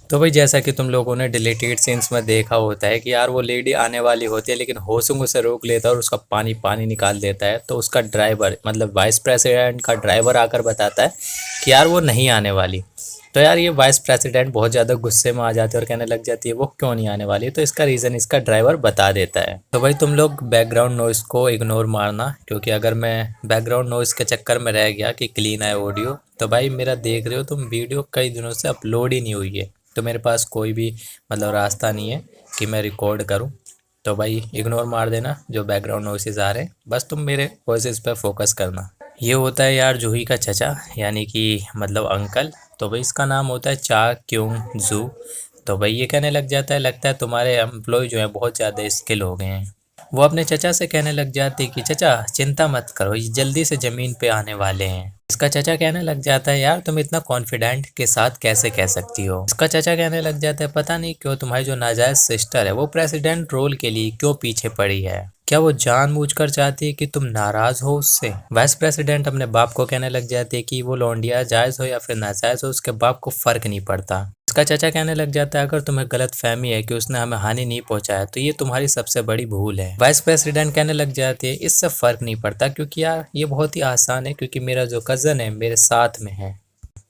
तो भाई जैसा कि तुम लोगों ने डिलीटेड सीन्स में देखा होता है कि यार वो लेडी आने वाली होती है, लेकिन होसुंग उसे रोक लेता है और उसका पानी पानी निकाल देता है। तो उसका ड्राइवर मतलब वाइस प्रेसिडेंट का ड्राइवर आकर बताता है कि यार वो नहीं आने वाली। तो यार ये वाइस प्रेसिडेंट बहुत ज़्यादा गुस्से में आ जाती है और कहने लग जाती है वो क्यों नहीं आने वाली। तो इसका रीज़न इसका ड्राइवर बता देता है। तो भाई तुम लोग बैकग्राउंड नॉइस को इग्नोर मारना, क्योंकि अगर मैं बैकग्राउंड नॉइस के चक्कर में रह गया कि क्लीन आए ऑडियो, तो भाई मेरा देख रहे हो तुम वीडियो कई दिनों से अपलोड ही नहीं हुई है। तो मेरे पास कोई भी मतलब रास्ता नहीं है कि मैं रिकॉर्ड करूं। तो भाई इग्नोर मार देना जो बैकग्राउंड नॉइसेस आ रहे हैं, बस तुम मेरे वॉइसेस पे फोकस करना। ये होता है यार जूही का चचा, यानी कि मतलब अंकल। तो भाई इसका नाम होता है चा क्योंग जू। तो भाई ये कहने लग जाता है लगता है तुम्हारे एम्प्लॉय जो है बहुत ज़्यादा स्किल हो गए हैं। वो अपने चचा से कहने लग जाते कि चचा चिंता मत करो, ये जल्दी से ज़मीन पे आने वाले हैं। इसका चचा कहने लग जाता है यार तुम इतना कॉन्फिडेंट के साथ कैसे कह सकती हो। इसका चचा कहने लग जाता है पता नहीं क्यों तुम्हारी जो नाजायज सिस्टर है वो प्रेसिडेंट रोल के लिए क्यों पीछे पड़ी है। क्या वो जानबूझकर चाहती है कि तुम नाराज हो उससे। वाइस प्रेसिडेंट अपने बाप को कहने लग जाती है कि वो लौंडिया जायज हो या फिर नाजायज हो उसके बाप को फर्क नहीं पड़ता। इसका चाचा कहने लग जाता है अगर तुम्हें गलत फहमी है कि उसने हमें हानि नहीं पहुंचाया तो ये तुम्हारी सबसे बड़ी भूल है। वाइस प्रेसिडेंट कहने लग जाती है इससे फर्क नहीं पड़ता क्योंकि यार ये बहुत ही आसान है, क्योंकि मेरा जो कजन है मेरे साथ में है।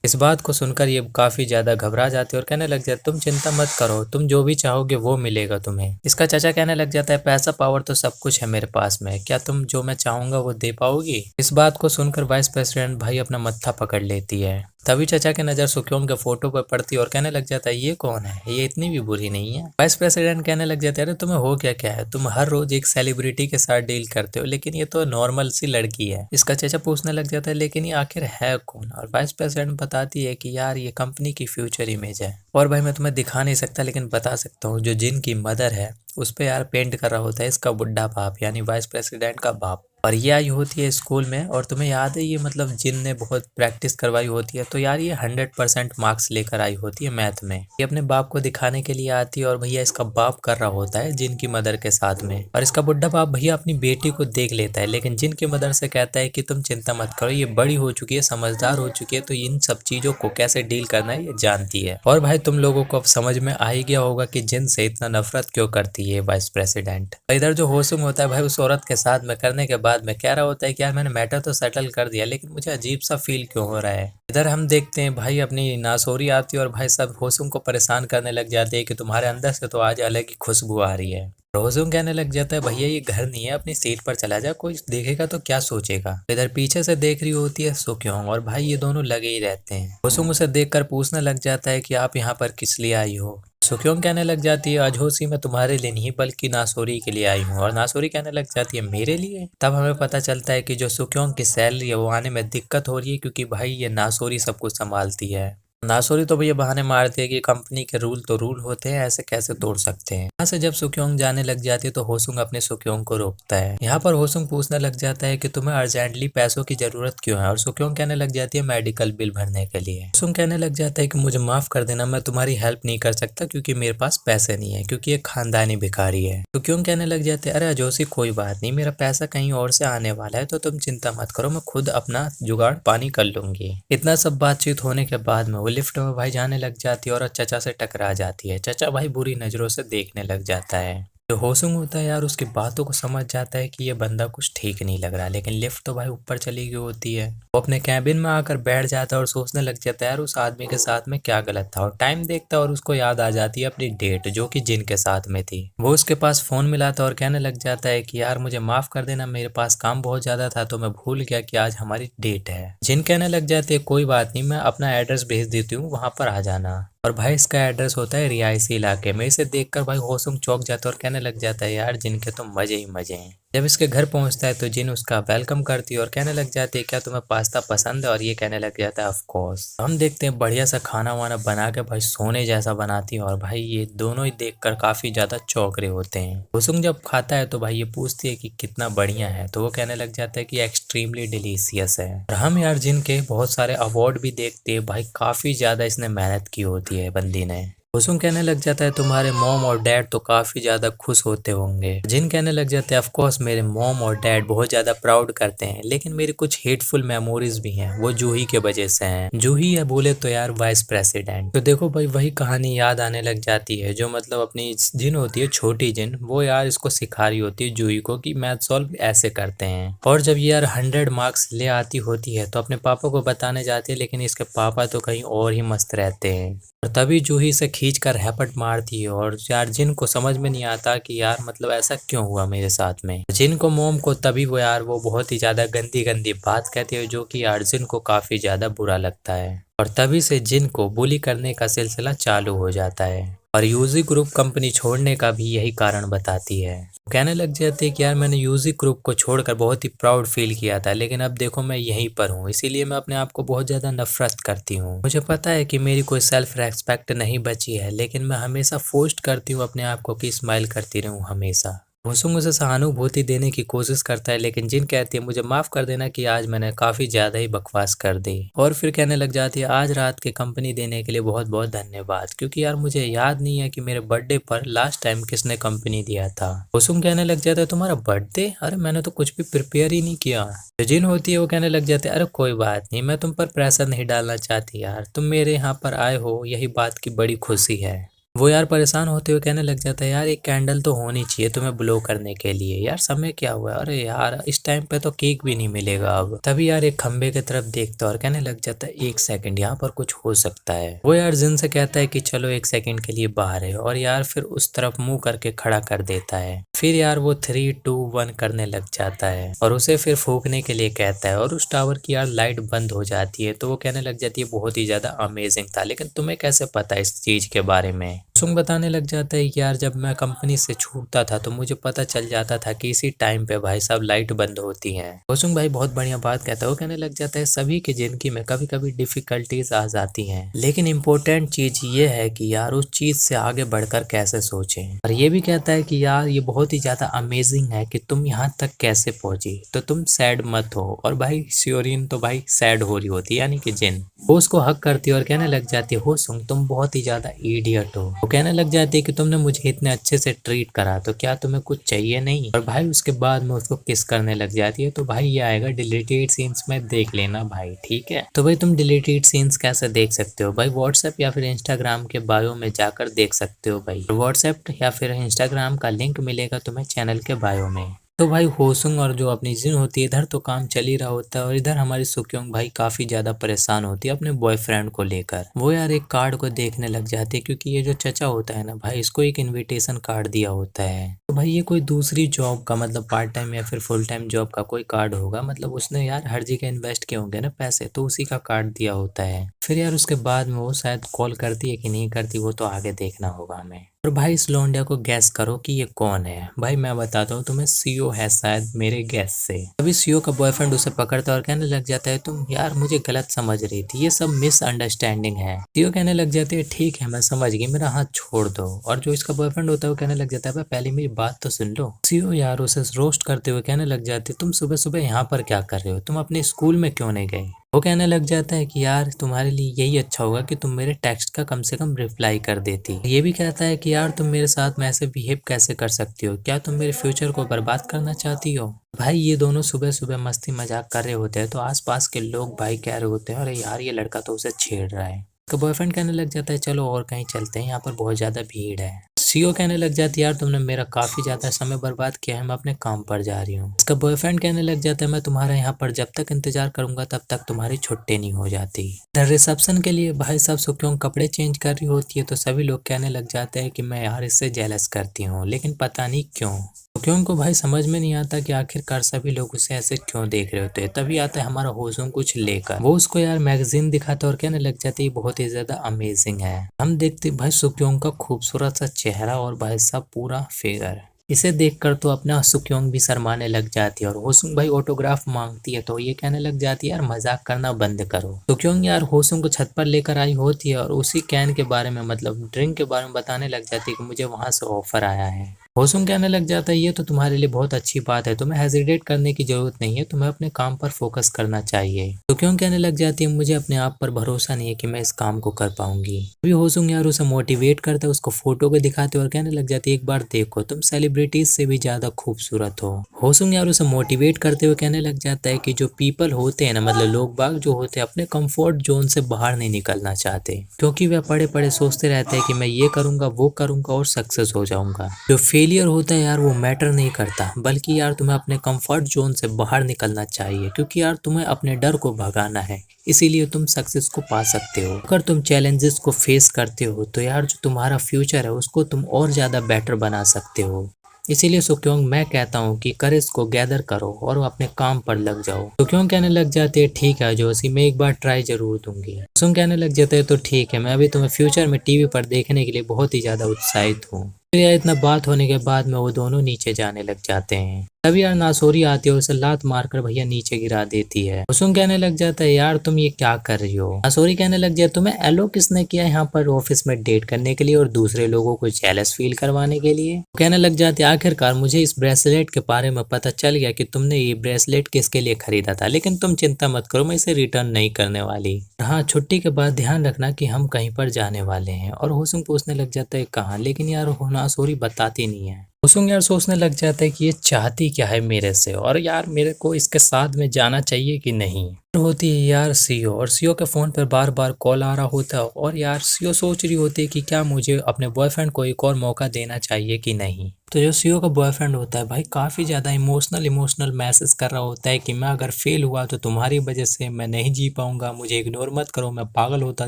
इस बात को सुनकर ये काफी ज्यादा घबरा जाते और कहने लग जाते तुम चिंता मत करो, तुम जो भी चाहोगे वो मिलेगा तुम्हें। इसका चाचा कहने लग जाता है पैसा पावर तो सब कुछ है मेरे पास में, क्या तुम जो मैं चाहूंगा वो दे पाओगी। इस बात को सुनकर वाइस प्रेसिडेंट भाई अपना मत्था पकड़ लेती है। तभी चचा की नजर सुक्योंग के फोटो पर पड़ती है और कहने लग जाता है ये कौन है, ये इतनी भी बुरी नहीं है। वाइस प्रेसिडेंट कहने लग जाता है अरे तुम्हें हो क्या क्या है, तुम हर रोज एक सेलिब्रिटी के साथ डील करते हो लेकिन ये तो नॉर्मल सी लड़की है। इसका चचा पूछने लग जाता है लेकिन ये आखिर है कौन, और वाइस प्रेसिडेंट बताती है कि यार ये कंपनी की फ्यूचर इमेज है। और भाई मैं तुम्हें दिखा नहीं सकता लेकिन बता सकता हूँ जो जिन की मदर है उस पे यार पेंट कर रहा होता है इसका बुढ़ा बाप यानी वाइस प्रेसिडेंट का बाप। और ये आई होती है स्कूल में और तुम्हें याद है ये मतलब जिन ने बहुत प्रैक्टिस करवाई होती है, तो यार ये 100% मार्क्स लेकर आई होती है मैथ में। ये अपने बाप को दिखाने के लिए आती है और भैया इसका बाप कर रहा होता है जिन की मदर के साथ में। और इसका बुढ़ा बाप भैया अपनी बेटी को देख लेता है लेकिन जिन की मदर से कहता है कि तुम चिंता मत करो, ये बड़ी हो चुकी है, समझदार हो चुकी है, तो इन सब चीजों को कैसे डील करना है ये जानती है। और भाई तुम लोगों को अब समझ में आ ही गया होगा कि जिन से इतना नफरत क्यों करती है वाइस प्रेसिडेंट। इधर जो होसुम होता है भाई उस औरत के साथ में करने के बाद में कह रहा होता है कि यार मैंने मैटर तो सेटल कर दिया लेकिन मुझे अजीब सा फील क्यों हो रहा है। इधर हम देखते हैं भाई अपनी नासोरी आती है और भाई सब होसुम को परेशान करने लग जाते हैं कि तुम्हारे अंदर से तो आज अलग ही खुशबू आ रही है। होसुम कहने लग जाता है भैया ये घर नहीं है, अपनी सीट पर चला जा, कोई देखेगा तो क्या सोचेगा। इधर पीछे से देख रही होती है सुक्योंग और भाई ये दोनों लगे ही रहते हैं। होसुम उसे देखकर पूछने लग जाता है कि आप यहाँ पर किस लिए आई हो। सुक्योंग कहने लग जाती है अजहोसी मैं तुम्हारे लिए नहीं बल्कि नासोरी के लिए आई हूँ। और नासोरी कहने लग जाती है मेरे लिए। तब हमें पता चलता है कि जो सुक्योंग की सैलरी है वो आने में दिक्कत हो रही है क्योंकि भाई ये नासोरी सब कुछ संभालती है। नासोरी तो भैया बहाने मारती है कि कंपनी के रूल तो रूल होते हैं, ऐसे कैसे तोड़ सकते हैं। यहाँ से जब सुक्योंग जाने लग जाती है तो होसुंग अपने सुक्योंग को रोकता है। यहाँ पर होसुंग पूछने लग जाता है कि तुम्हें अर्जेंटली पैसों की जरूरत क्यों है, और सुक्योंग कहने लग जाती है मेडिकल बिल भरने के लिए। होसुंग कहने लग जाता है कि मुझे माफ कर देना, मैं तुम्हारी हेल्प नहीं कर सकता क्योंकि मेरे पास पैसे नहीं है, क्योंकि एक खानदानी भिखारी है। सुक्योंग कहने लग जाते हैं अरे अजोसी कोई बात नहीं, मेरा पैसा कहीं और से आने वाला है तो तुम चिंता मत करो, मैं खुद अपना जुगाड़ पानी कर लूंगी। इतना सब बातचीत होने के बाद में वो लिफ्ट में भाई जाने लग जाती है और चचा से टकरा जाती है। चचा भाई बुरी नजरों से देखने लग जाता है। जो होसुंग होता है यार उसकी बातों को समझ जाता है कि ये बंदा कुछ ठीक नहीं लग रहा, लेकिन लिफ्ट तो भाई ऊपर चली गई होती है। वो अपने कैबिन में आकर बैठ जाता है और सोचने लग जाता है यार उस आदमी के साथ में क्या गलत था, और टाइम देखता है और उसको याद आ जाती है अपनी डेट जो कि जिन के साथ में थी। वो उसके पास फोन मिलाता है और कहने लग जाता है कि यार मुझे माफ कर देना, मेरे पास काम बहुत ज्यादा था तो मैं भूल गया कि आज हमारी डेट है। जिन कहने लग जाती है कोई बात नहीं, मैं अपना एड्रेस भेज देती हूँ, वहां पर आ जाना। और भाई इसका एड्रेस होता है रियासी इलाके में। इसे देखकर भाई होसुंग चौंक जाता है और कहने लग जाता है यार जिनके तो मजे ही मजे हैं। जब इसके घर पहुंचता है तो जिन उसका वेलकम करती है और कहने लग जाती है क्या तुम्हें पास्ता पसंद है, और ये कहने लग जाता है ऑफ कोर्स। हम देखते हैं बढ़िया सा खाना वाना बना के भाई सोने जैसा बनाती है, और भाई ये दोनों ही देखकर काफी ज्यादा चौंक रहे होते हैं। होसुंग जब खाता है तो भाई ये पूछती है कि कितना बढ़िया है, तो वो कहने लग जाता है कि एक्सट्रीमली डिलीशियस है। और हम यार जिनके बहुत सारे अवार्ड भी देखते हैं भाई, काफी ज्यादा इसने मेहनत की होती है बंदी ने। कुसुम कहने लग जाता है तुम्हारे मॉम और डैड तो काफी ज्यादा खुश होते होंगे। जिन कहने लग जाते हैं ऑफ कोर्स मेरे मॉम और डैड बहुत ज्यादा प्राउड करते हैं, लेकिन मेरी कुछ हेटफुल मेमोरीज भी हैं, वो जूही के वजह से हैं। जूही है बोले तो यार वाइस प्रेसिडेंट। तो देखो भाई वही कहानी याद आने लग जाती है जो मतलब अपनी जिन होती है छोटी जिन, वो यार इसको सिखा रही होती है जूही को कि मैथ सॉल्व ऐसे करते हैं। और जब ये यार 100 मार्क्स ले आती होती है तो अपने पापा को बताने जाती है, लेकिन इसके पापा तो कहीं और ही मस्त रहते हैं। और तभी जूही से खींच कर रैपट मारती है और यार जिन को समझ में नहीं आता कि यार मतलब ऐसा क्यों हुआ मेरे साथ में। जिन को मोम को तभी वो बहुत ही ज्यादा गंदी गंदी बात कहती है जो कि यार जिन को काफी ज्यादा बुरा लगता है। और तभी से जिन को बुली करने का सिलसिला चालू हो जाता है। और यूजी ग्रुप कंपनी छोड़ने का भी यही कारण बताती है। कहने लग जाते हैं कि यार मैंने यूजी ग्रुप को छोड़कर बहुत ही प्राउड फील किया था, लेकिन अब देखो मैं यहीं पर हूँ, इसीलिए मैं अपने आप को बहुत ज्यादा नफरत करती हूँ। मुझे पता है कि मेरी कोई सेल्फ रेस्पेक्ट नहीं बची है, लेकिन मैं हमेशा फोर्स करती हूँ अपने आप को कि स्माइल करती रहूँ हमेशा। वसुंग उसे सहानुभूति देने की कोशिश करता है, लेकिन जिन कहती है मुझे माफ कर देना कि आज मैंने काफी ज्यादा ही बकवास कर दी। और फिर कहने लग जाती है आज रात की कंपनी देने के लिए बहुत बहुत धन्यवाद, क्योंकि यार मुझे याद नहीं है कि मेरे बर्थडे पर लास्ट टाइम किसने कंपनी दिया था। वसुंग कहने लग जाता है तुम्हारा बर्थडे? अरे मैंने तो कुछ भी प्रिपेयर ही नहीं किया। जो जिन होती है वो कहने लग जाते हैं अरे कोई बात नहीं, मैं तुम पर प्रेशर नहीं डालना चाहती यार, तुम मेरे यहाँ पर आए हो यही बात की बड़ी खुशी है। वो यार परेशान होते हुए कहने लग जाता है यार एक कैंडल तो होनी चाहिए तुम्हें ब्लो करने के लिए, यार समय क्या हुआ है? अरे यार इस टाइम पे तो केक भी नहीं मिलेगा अब। तभी यार एक खंबे की तरफ देखता है और कहने लग जाता है एक सेकंड यहाँ पर कुछ हो सकता है। वो यार जिन से कहता है कि चलो एक सेकंड के लिए बाहर है, और यार फिर उस तरफ मुंह करके खड़ा कर देता है। फिर यार वो 3, 2, 1 करने लग जाता है और उसे फिर फूकने के लिए कहता है, और उस टावर की यार लाइट बंद हो जाती है। तो वो कहने लग जाती है बहुत ही ज्यादा अमेजिंग था, लेकिन तुम्हें कैसे पता इस चीज के बारे में? सुंग बताने लग जाता है कि यार जब मैं कंपनी से छूटता था तो मुझे पता चल जाता था कि इसी टाइम पे भाई साहब लाइट बंद होती है। होसुंग भाई बहुत बढ़िया बात कहता है, वो कहने लग जाता है सभी की जिंदगी में कभी कभी डिफिकल्टीज आ जाती हैं, लेकिन इम्पोर्टेंट चीज ये है कि यार उस चीज से आगे बढ़कर कैसे सोचें। और ये भी कहता है कि यार ये बहुत ही ज्यादा अमेजिंग है कि तुम यहाँ तक कैसे पहुंची, तो तुम सैड मत हो। और भाई श्योरिन तो भाई सैड हो रही होती है, यानी कि जिन वो उसको हक करती है और कहने लग जाती है होसुंग तुम बहुत ही ज्यादा इडियट हो। वो कहने लग जाती है कि तुमने मुझे इतने अच्छे से ट्रीट करा तो क्या तुम्हें कुछ चाहिए नहीं? और भाई उसके बाद में उसको किस करने लग जाती है। तो भाई ये आएगा डिलीटेड सीन्स में, देख लेना भाई, ठीक है? तो भाई तुम डिलीटेड सीन्स कैसे देख सकते हो भाई? व्हाट्सएप या फिर इंस्टाग्राम के बायो में जाकर देख सकते हो भाई। व्हाट्सएप या फिर इंस्टाग्राम का लिंक मिलेगा तुम्हें चैनल के बायो में। तो भाई होसुंग और जो अपनी जिन होती है इधर तो काम चल ही रहा होता है, और इधर हमारी सुक्योंग भाई काफी ज्यादा परेशान होती है अपने बॉयफ्रेंड को लेकर। वो यार एक कार्ड को देखने लग जाती है, क्योंकि ये जो चचा होता है ना भाई, इसको एक इनविटेशन कार्ड दिया होता है। तो भाई ये कोई दूसरी जॉब का मतलब पार्ट टाइम या फिर फुल टाइम जॉब का कोई कार्ड होगा, मतलब उसने यार हर जगह इन्वेस्ट किए होंगे ना पैसे, तो उसी का कार्ड दिया होता है। फिर यार उसके बाद में वो शायद कॉल करती है कि नहीं करती, वो तो आगे देखना होगा हमें। और भाई इस लौंडिया को गैस करो कि ये कौन है। भाई मैं बताता हूँ तुम्हें, सीओ है शायद मेरे गैस से। अभी सीओ का बॉयफ्रेंड उसे पकड़ता है और कहने लग जाता है तुम यार मुझे गलत समझ रही थी, ये सब मिसअंडरस्टैंडिंग है। सीओ कहने लग जाते है ठीक है मैं समझ गई, मेरा हाथ छोड़ दो। और जो इसका बॉयफ्रेंड होता है वो कहने लग जाता है भाई पहले मेरी बात तो सुन लो। सीओ यार उसे रोस्ट करते हुए कहने लग जाते तुम सुबह सुबह यहाँ पर क्या कर रहे हो, तुम अपने स्कूल में क्यों नहीं गए? वो कहने लग जाता है कि यार तुम्हारे लिए यही अच्छा होगा कि तुम मेरे टेक्स्ट का कम से कम रिप्लाई कर देती। ये भी कहता है कि यार तुम मेरे साथ में ऐसे बिहेव कैसे कर सकती हो, क्या तुम मेरे फ्यूचर को बर्बाद करना चाहती हो? भाई ये दोनों सुबह सुबह मस्ती मजाक कर रहे होते हैं, तो आसपास के लोग भाई कह रहे होते हैं अरे यार ये लड़का तो उसे छेड़ रहा है। तो बॉयफ्रेंड कहने लग जाता है चलो और कहीं चलते हैं, यहाँ पर बहुत ज्यादा भीड़ है। सीओ कहने लग जाती है यार तुमने मेरा काफी ज्यादा समय बर्बाद किया है, मैं अपने काम पर जा रही हूँ। इसका बॉयफ्रेंड कहने लग जाता है मैं तुम्हारा यहाँ पर जब तक इंतजार करूंगा तब तक तुम्हारी छुट्टी नहीं हो जाती। रिसेप्शन के लिए भाई साहब सुक्योंग कपड़े चेंज कर रही होती है, तो सभी लोग कहने लग जाते हैं कि मैं यार इससे जेलस करती हूँ, लेकिन पता नहीं क्यों। सुक्योंग को भाई समझ में नहीं आता कि आखिरकार सभी लोग उसे ऐसे क्यों देख रहे होते हैं। तभी आता है हमारा होसुंग कुछ लेकर, वो उसको यार मैगजीन दिखाता और कहने लग जाती है बहुत ही ज्यादा अमेजिंग है। हम देखते भाई सुक्योंग का खूबसूरत सा चेहरा और भाई साहब पूरा फिगर, इसे देखकर तो अपना सुक्योंग भी शर्माने लग जाती है। और होसुंग भाई ऑटोग्राफ मांगती है तो ये कहने लग जाती है यार मजाक करना बंद करो। सुक्योंग यार होसुंग को छत पर लेकर आई होती है और उसी कैन के बारे में मतलब ड्रिंक के बारे में बताने लग जाती है कि मुझे वहां से ऑफर आया है। होसुंग कहने लग जाता है ये तो तुम्हारे लिए बहुत अच्छी बात है, तुम्हें हेजिटेट करने की जरूरत नहीं है, तुम्हें अपने काम पर फोकस करना चाहिए। तो क्यों कहने लग जाती है मुझे अपने आप पर भरोसा नहीं है कि मैं इस काम को कर पाऊंगी। अभी होसुंग यार उसे मोटिवेट करता है, उसको फोटो को दिखाते और कहने लग जाती है एक बार देखो तुम सेलिब्रिटीज से भी ज्यादा खूबसूरत हो। होसुंग यार उसे मोटिवेट करते हुए कहने लग जाता है कि जो पीपल होते हैं ना, मतलब लोग बाग जो होते हैं अपने कंफर्ट जोन से बाहर नहीं निकलना चाहते, क्योंकि वे पड़े पड़े सोचते रहते हैं कि मैं ये करूंगा वो करूंगा और सक्सेस हो जाऊंगा। जो फेलियर होता है यार वो मैटर नहीं करता, बल्कि यार तुम्हें अपने कंफर्ट जोन से बाहर निकलना चाहिए, क्योंकि यार तुम्हें अपने डर को भगाना है, इसीलिए तुम सक्सेस को पा सकते हो। अगर तुम चैलेंजेस को फेस करते हो तो यार जो तुम्हारा फ्यूचर है उसको तुम और ज्यादा बेटर बना सकते हो। इसीलिए सुक्योंग मैं कहता हूँ कि करेज को गैदर करो और अपने काम पर लग जाओ। सुक्योंग कहने लग जाते हैं ठीक है जोशी, मैं एक बार ट्राई जरूर दूंगी। सुन कहने लग जाते हैं तो ठीक है, मैं अभी तुम्हें फ्यूचर में टीवी पर देखने के लिए बहुत ही ज्यादा उत्साहित हूँ। फिर यार इतना बात होने के बाद में वो दोनों नीचे जाने लग जाते हैं। तभी यार नासोरी आती है और उसे लात मारकर भैया नीचे गिरा देती है। कुसुम कहने लग जाता है यार तुम ये क्या कर रही हो। नासोरी कहने लग जाए तुम्हें एलो किसने किया यहाँ पर ऑफिस में डेट करने के लिए और दूसरे लोगों को जेलस फील करवाने के लिए। कहने लग जाते आखिरकार मुझे इस ब्रेसलेट के बारे में पता चल गया कि तुमने ये ब्रेसलेट किसके लिए खरीदा था, लेकिन तुम चिंता मत करो, मैं इसे रिटर्न नहीं करने वाली। हाँ छुट्टी के बाद ध्यान रखना कि हम कहीं पर जाने वाले हैं। और होसुंग पूछने लग जाता है कहाँ, लेकिन यार नासोरी बताती नहीं है। होसुंग यार सोचने लग जाता है कि ये चाहती क्या है मेरे से, और यार मेरे को इसके साथ में जाना चाहिए कि नहीं। होती है यार सीओ, और सीओ के फोन पर बार बार कॉल आ रहा होता है, और यार सीओ सोच रही होती है कि क्या मुझे अपने बॉयफ्रेंड को एक और मौका देना चाहिए कि नहीं। तो जो सीओ का बॉयफ्रेंड होता है भाई काफी ज्यादा इमोशनल मैसेज कर रहा होता है कि मैं अगर फेल हुआ तो तुम्हारी वजह से मैं नहीं जी पाऊंगा, मुझे इग्नोर मत करो, मैं पागल होता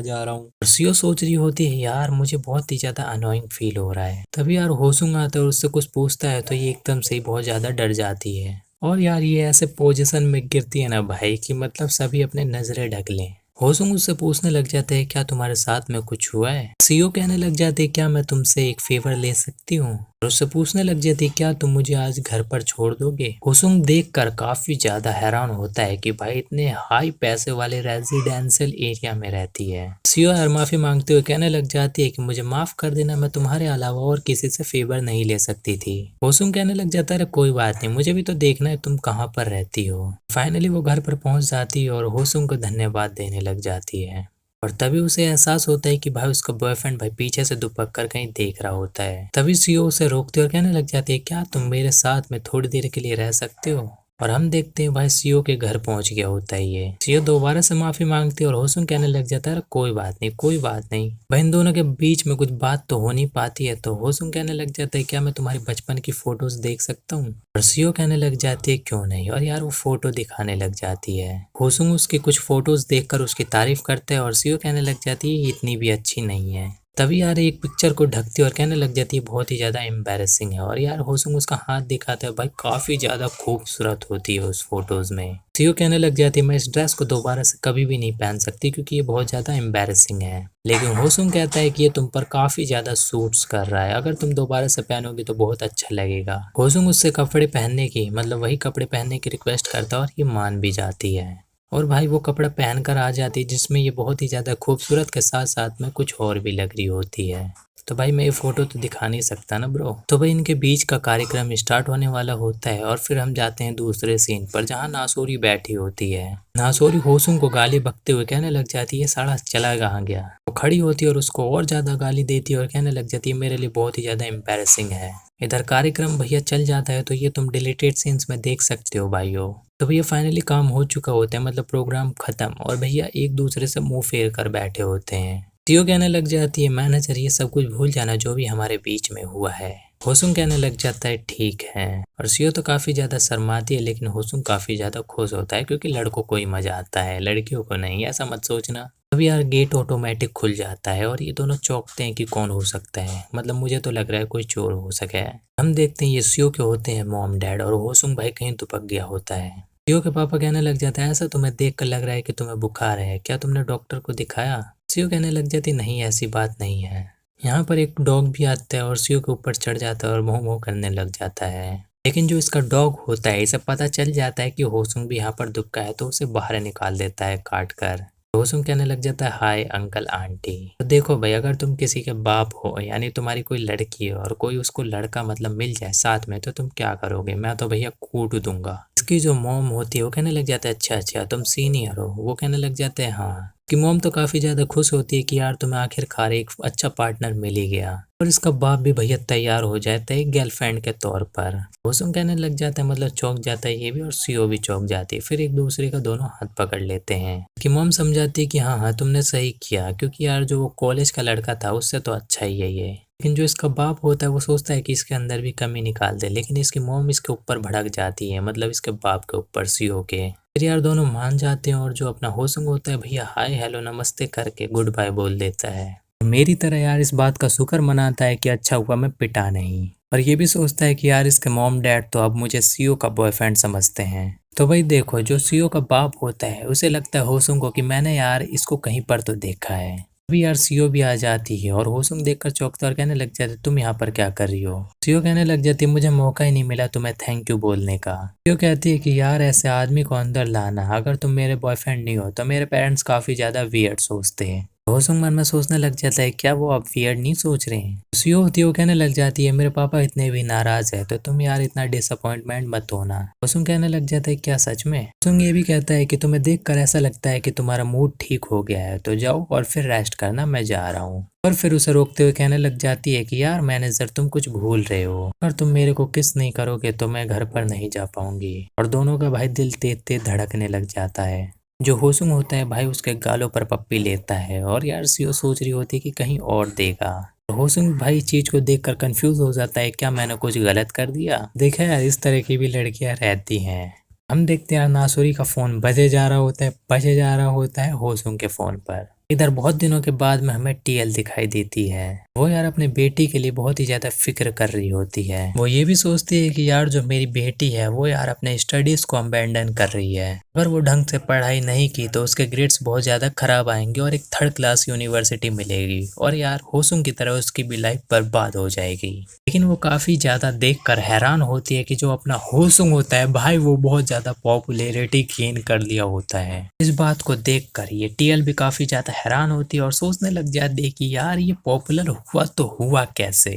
जा रहा हूँ। और सीओ सोच रही होती है यार मुझे बहुत ही ज्यादा अनोइंग फील हो रहा है। तभी यार होसुंग आता है और उससे कुछ पूछता है तो ये एकदम से ही बहुत ज्यादा डर जाती है। और यार ये ऐसे पोजीशन में गिरती है ना भाई कि मतलब सभी अपने नजरें ढक लें। होसुंग उससे पूछने लग जाते हैं क्या तुम्हारे साथ में कुछ हुआ है। सीओ कहने लग जाते हैं क्या मैं तुमसे एक फेवर ले सकती हूँ। और उससे पूछने लग जाती है क्या तुम मुझे आज घर पर छोड़ दोगे। होसुंग देखकर काफी ज्यादा हैरान होता है कि भाई इतने हाई पैसे वाले रेजिडेंशियल एरिया में रहती है। सीओ यार माफी मांगते हुए कहने लग जाती है कि मुझे माफ कर देना, मैं तुम्हारे अलावा और किसी से फेवर नहीं ले सकती थी। होसुंग कहने लग जाता है कोई बात नहीं, मुझे भी तो देखना है तुम कहाँ पर रहती हो। फाइनली वो घर पर पहुंच जाती है और होसुंग को धन्यवाद देने लग जाती है। और तभी उसे एहसास होता है कि भाई उसका बॉयफ्रेंड भाई पीछे से दुपक कर कहीं देख रहा होता है। तभी सीओ उसे रोकती और कहने लग जाती है क्या तुम मेरे साथ में थोड़ी देर के लिए रह सकते हो। और हम देखते हैं भाई सीओ के घर पहुंच गया होता है ये। सीओ दोबारा से माफी मांगती है और होसुंग कहने लग जाता है कोई बात नहीं कोई बात नहीं। भाई इन दोनों के बीच में कुछ बात तो हो नहीं पाती है। तो होसुंग कहने लग जाता है क्या मैं तुम्हारी बचपन की फोटोज देख सकता हूँ। और सीओ कहने लग जाती है क्यों नहीं, और यार वो फोटो दिखाने लग जाती है। होसुंग उसकी कुछ फोटोज देखकर उसकी तारीफ करता है और सीओ कहने लग जाती है इतनी भी अच्छी नहीं है। तभी यार एक पिक्चर को ढकती और कहने लग जाती है बहुत ही ज्यादा एम्बैरेसिंग है। और यार होसुंग उसका हाथ दिखाता है, भाई काफी ज्यादा खूबसूरत होती है उस फोटोज में। सीओ कहने लग जाती है मैं इस ड्रेस को दोबारा से कभी भी नहीं पहन सकती क्योंकि ये बहुत ज्यादा एम्बैरेसिंग है। लेकिन होसुंग कहता है कि ये तुम पर काफी ज्यादा सूट्स कर रहा है, अगर तुम दोबारा से पहनोगे तो बहुत अच्छा लगेगा। होसुंग उससे कपड़े पहनने की मतलब वही कपड़े पहनने की रिक्वेस्ट करता है और ये मान भी जाती है। और भाई वो कपड़ा पहनकर आ जाती है जिसमें ये बहुत ही ज्यादा खूबसूरत के साथ साथ में कुछ और भी लग रही होती है। तो भाई मैं ये फोटो तो दिखा नहीं सकता ना ब्रो। तो भाई इनके बीच का कार्यक्रम स्टार्ट होने वाला होता है और फिर हम जाते हैं दूसरे सीन पर जहाँ नासोरी बैठी होती है। नासोरी होसुंग को गाली बकते हुए कहने लग जाती है साला चला कहाँ गया। वो खड़ी होती है और उसको और ज्यादा गाली देती है और कहने लग जाती है मेरे लिए बहुत ही ज्यादा एम्बैरेसिंग है। इधर कार्यक्रम भैया चल जाता है तो ये तुम डिलीटेड सीन्स में देख सकते हो भाइयों। तो भैया फाइनली काम हो चुका होता है, मतलब प्रोग्राम खत्म, और भैया एक दूसरे से मुंह फेर कर बैठे होते हैं। सीओ कहने लग जाती है मैनेजर ये सब कुछ भूल जाना जो भी हमारे बीच में हुआ है। होसुंग कहने लग जाता है ठीक है। और सीओ तो काफी ज्यादा शर्माती है लेकिन होसुंग काफी ज्यादा खुश होता है क्योंकि लड़कों को ही मजा आता है, लड़कियों को नहीं, ऐसा मत सोचना। अभी यार गेट ऑटोमेटिक खुल जाता है और ये दोनों चौंकते हैं कि कौन हो सकता है, मतलब मुझे तो लग रहा है कोई चोर हो सके है। हम देखते हैं ये सीओ के होते हैं मॉम डैड, और होसुंग भाई कहीं दुपक गया होता है। सीओ के पापा कहने लग जाता है ऐसा तुम्हें देख कर लग रहा है कि तुम्हें बुखार है, क्या तुमने डॉक्टर को दिखाया। सीओ कहने लग जाती नहीं ऐसी बात नहीं है। यहाँ पर एक डॉग भी आता है और सीओ के ऊपर चढ़ जाता है और मोह मोह करने लग जाता है। लेकिन जो इसका डॉग होता है इसे पता चल जाता है कि होसुंग भी यहाँ पर दुबका है तो उसे बाहर निकाल देता है काट कर। होसुंग कहने लग जाता है हाय अंकल आंटी। तो देखो भाई, अगर तुम किसी के बाप हो यानी तुम्हारी कोई लड़की है और कोई उसको लड़का मतलब मिल जाए साथ में, तो तुम क्या करोगे? मैं तो भैया कूट दूंगा। इसकी जो मॉम होती है वो कहने लग जाता है अच्छा अच्छा तुम सीनियर हो। वो कहने लग जाते हैं हाँ। कि मॉम तो काफी ज्यादा खुश होती है कि यार तुम्हें आखिरकार एक अच्छा पार्टनर मिल ही गया। और इसका बाप भी भैया तैयार हो जाता है एक गर्लफ्रेंड के तौर पर। होसुंग कहने लग जाता है मतलब चौंक जाता है ये भी और सीओ भी चौंक जाती है। फिर एक दूसरे का दोनों हाथ पकड़ लेते हैं। कि मॉम समझाती है कि हाँ हाँ तुमने सही किया, क्योंकि यार जो वो कॉलेज का लड़का था उससे तो अच्छा ही है ये। लेकिन जो इसका बाप होता है वो सोचता है कि इसके अंदर भी कमी निकाल दे, लेकिन इसकी मॉम इसके ऊपर भड़क जाती है, मतलब इसके बाप के ऊपर सीओ के। फिर यार दोनों मान जाते हैं और जो अपना होसुंग होता है भैया हाय हेलो नमस्ते करके गुड बाय बोल देता है। मेरी तरह यार इस बात का शुक्र मनाता है कि अच्छा हुआ मैं पिटा नहीं। और ये भी सोचता है कि यार इसके मॉम डैड तो अब मुझे सीओ का बॉयफ्रेंड समझते हैं। तो भाई देखो, जो सीओ का बाप होता है उसे लगता है होसुंग को कि मैंने यार इसको कहीं पर तो देखा है। अभी यार सीओ भी आ जाती है और होसुंग देखकर चौंकता और कहने लग जाती तुम यहाँ पर क्या कर रही हो? सीओ कहने लग जाती मुझे मौका ही नहीं मिला तुम्हें थैंक यू बोलने का। सीओ कहती है कि यार ऐसे आदमी को अंदर लाना, अगर तुम मेरे बॉयफ्रेंड नहीं हो तो मेरे पेरेंट्स काफी ज्यादा वियर्ड सोचते हैं। होसुंग मन में सोचने लग जाता है क्या वो अब वियर्ड नहीं सोच रहे हैं? सीओ होती है वो कहने लग जाती है मेरे पापा इतने भी नाराज है तो तुम यार इतना डिसअपॉइंटमेंट मत होना। होसुंग कहने लग जाता है क्या सच में? होसुंग ये भी कहता है कि तुम्हें देखकर ऐसा लगता है कि तुम्हारा मूड ठीक हो गया है तो जाओ और फिर रेस्ट करना, मैं जा रहा हूँ। और फिर उसे रोकते हुए कहने लग जाती है कि यार मैनेजर तुम कुछ भूल रहे हो, अगर तुम मेरे को किस नहीं करोगे तो मैं घर पर नहीं जा पाऊंगी। और दोनों का भाई दिल तेज तेज धड़कने लग जाता है। जो होसुंग होता है भाई उसके गालों पर पप्पी लेता है और यार सीओ सोच रही होती है कि कहीं और देगा। होसुंग भाई चीज को देखकर कंफ्यूज हो जाता है क्या मैंने कुछ गलत कर दिया? देखा यार इस तरह की भी लड़कियां रहती हैं। हम देखते हैं यार नासुरी का फोन बजे जा रहा होता है होसुंग के फोन पर। इधर बहुत दिनों के बाद में हमें टीएल दिखाई देती है। वो यार अपने बेटी के लिए बहुत ही ज्यादा फिक्र कर रही होती है। वो ये भी सोचती है कि यार जो मेरी बेटी है वो यार अपने स्टडीज को अबेंडन कर रही है। अगर वो ढंग से पढ़ाई नहीं की तो उसके ग्रेड्स बहुत ज्यादा खराब आएंगे और एक थर्ड क्लास यूनिवर्सिटी मिलेगी और यार होसुंग की तरह उसकी भी लाइफ बर्बाद हो जाएगी। लेकिन वो काफी ज्यादा देखकर हैरान होती है कि जो अपना होसुंग होता है भाई वो बहुत ज्यादा पॉपुलैरिटी गेन कर लिया होता है। इस बात को देखकर ये टीएल भी काफी ज्यादा हैरान होती है और सोचने लग जाती है कि यार ये पॉपुलर हुआ तो हुआ कैसे?